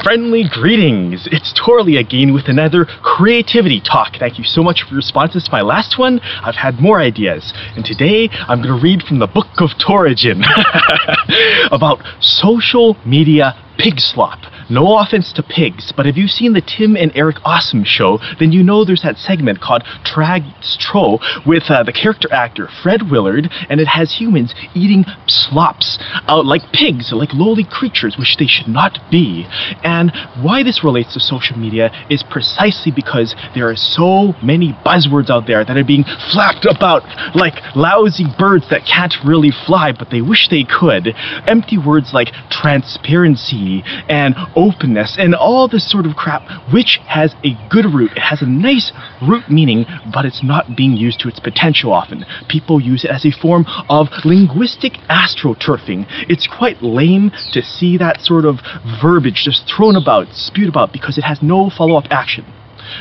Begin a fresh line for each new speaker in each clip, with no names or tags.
Friendly greetings! It's Torley again with another creativity talk. Thank you so much for your responses to my last one. I've had more ideas. And today, I'm going to read from the Book of Torigin about social media pig slop. No offense to pigs, but if you've seen the Tim and Eric Awesome show, then you know there's that segment called Trag's Tro with the character actor Fred Willard, and it has humans eating slops out like pigs, like lowly creatures, which they should not be. And why this relates to social media is precisely because there are so many buzzwords out there that are being flapped about like lousy birds that can't really fly, but they wish they could. Empty words like transparency and openness and all this sort of crap, which has a good root. It has a nice root meaning, but it's not being used to its potential often. People use it as a form of linguistic astroturfing. It's quite lame to see that sort of verbiage just thrown about, spewed about, because it has no follow-up action.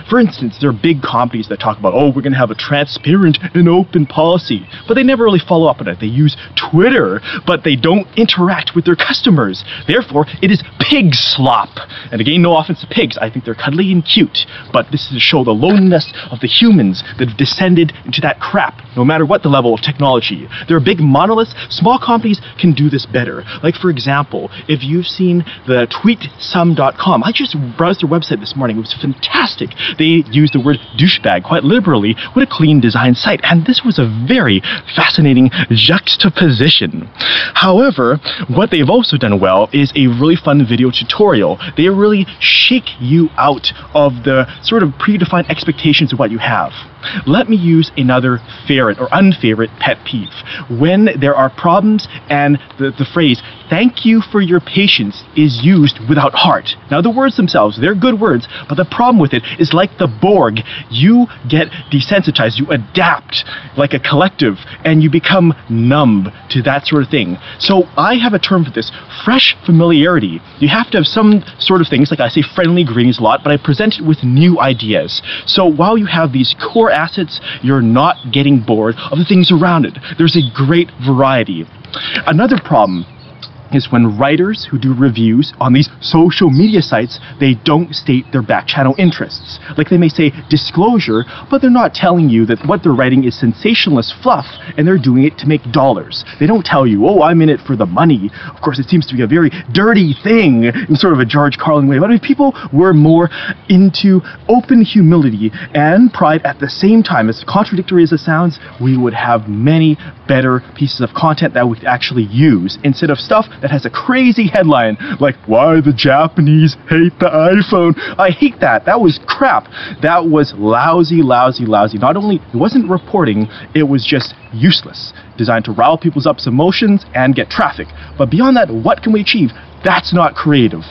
For instance, there are big companies that talk about, oh, we're going to have a transparent and open policy, but they never really follow up on it. They use Twitter, but they don't interact with their customers. Therefore, it is pig slop. And again, no offense to pigs. I think they're cuddly and cute, but this is to show the loneliness of the humans that have descended into that crap, no matter what the level of technology. There are big monoliths. Small companies can do this better. Like, for example, if you've seen the tweetsome.com, I just browsed their website this morning. It was fantastic. They used the word douchebag quite liberally with a clean design site, and this was a very fascinating juxtaposition. However, what they've also done well is a really fun video tutorial. They really shake you out of the sort of predefined expectations of what you have. Let me use another favorite or unfavorite pet peeve. When there are problems and the phrase, "thank you for your patience," is used without heart. Now, the words themselves, they're good words, but the problem with it is like the Borg. You get desensitized, you adapt like a collective, and you become numb to that sort of thing. So I have a term for this, fresh familiarity. You have to have some sort of things, like I say friendly greetings a lot, but I present it with new ideas. So while you have these core assets, you're not getting bored of the things around it. There's a great variety. Another problem is when writers who do reviews on these social media sites, they don't state their back channel interests. Like, they may say disclosure, but they're not telling you that what they're writing is sensationalist fluff and they're doing it to make dollars. They don't tell you, oh, I'm in it for the money. Of course, it seems to be a very dirty thing in sort of a George Carlin way. But if people were more into open humility and pride at the same time, as contradictory as it sounds, we would have many better pieces of content that we could actually use instead of stuff that has a crazy headline like, why the Japanese hate the iPhone. I hate that. That was crap. That was lousy, lousy, lousy. Not only it wasn't reporting, it was just useless, designed to rile people's up emotions and get traffic. But beyond that, what can we achieve? That's not creative.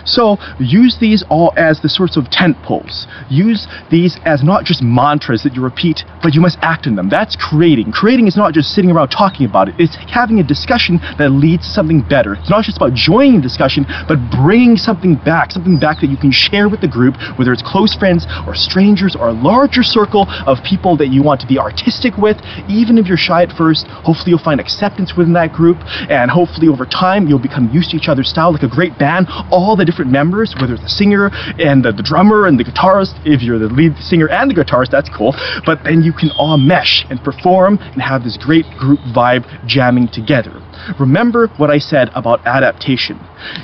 So use these all as the sorts of tent poles. Use these as not just mantras that you repeat, but you must act in them. That's creating. Creating is not just sitting around talking about it. It's having a discussion that leads to something better. It's not just about joining a discussion, but bringing something back that you can share with the group, whether it's close friends or strangers or a larger circle of people that you want to be artistic with. Even if you're shy at first, hopefully you'll find acceptance within that group, and hopefully over time you'll become used to each other's style. Like a great band, all the different members, whether it's the singer and the drummer and the guitarist. If you're the lead singer and the guitarist, that's cool, but then you can all mesh and perform and have this great group vibe jamming together. Remember what I said about adaptation.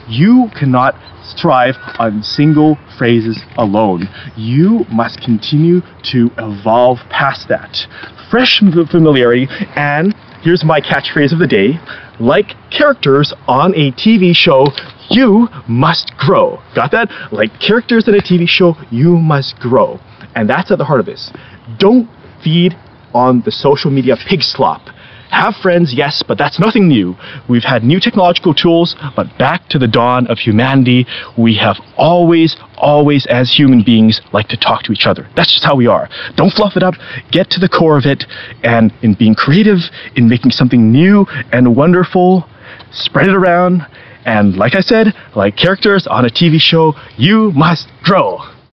You cannot thrive on single phrases alone. You must continue to evolve past that. Fresh familiarity, and here's my catchphrase of the day, like characters on a TV show, you must grow. Got that? Like characters in a TV show, you must grow. And that's at the heart of this. Don't feed on the social media pig slop. Have friends, yes, but that's nothing new. We've had new technological tools, but back to the dawn of humanity, we have always, as human beings, like to talk to each other. That's just how we are. Don't fluff it up, get to the core of it, and in being creative, in making something new and wonderful, spread it around, and like I said, like characters on a TV show, you must grow.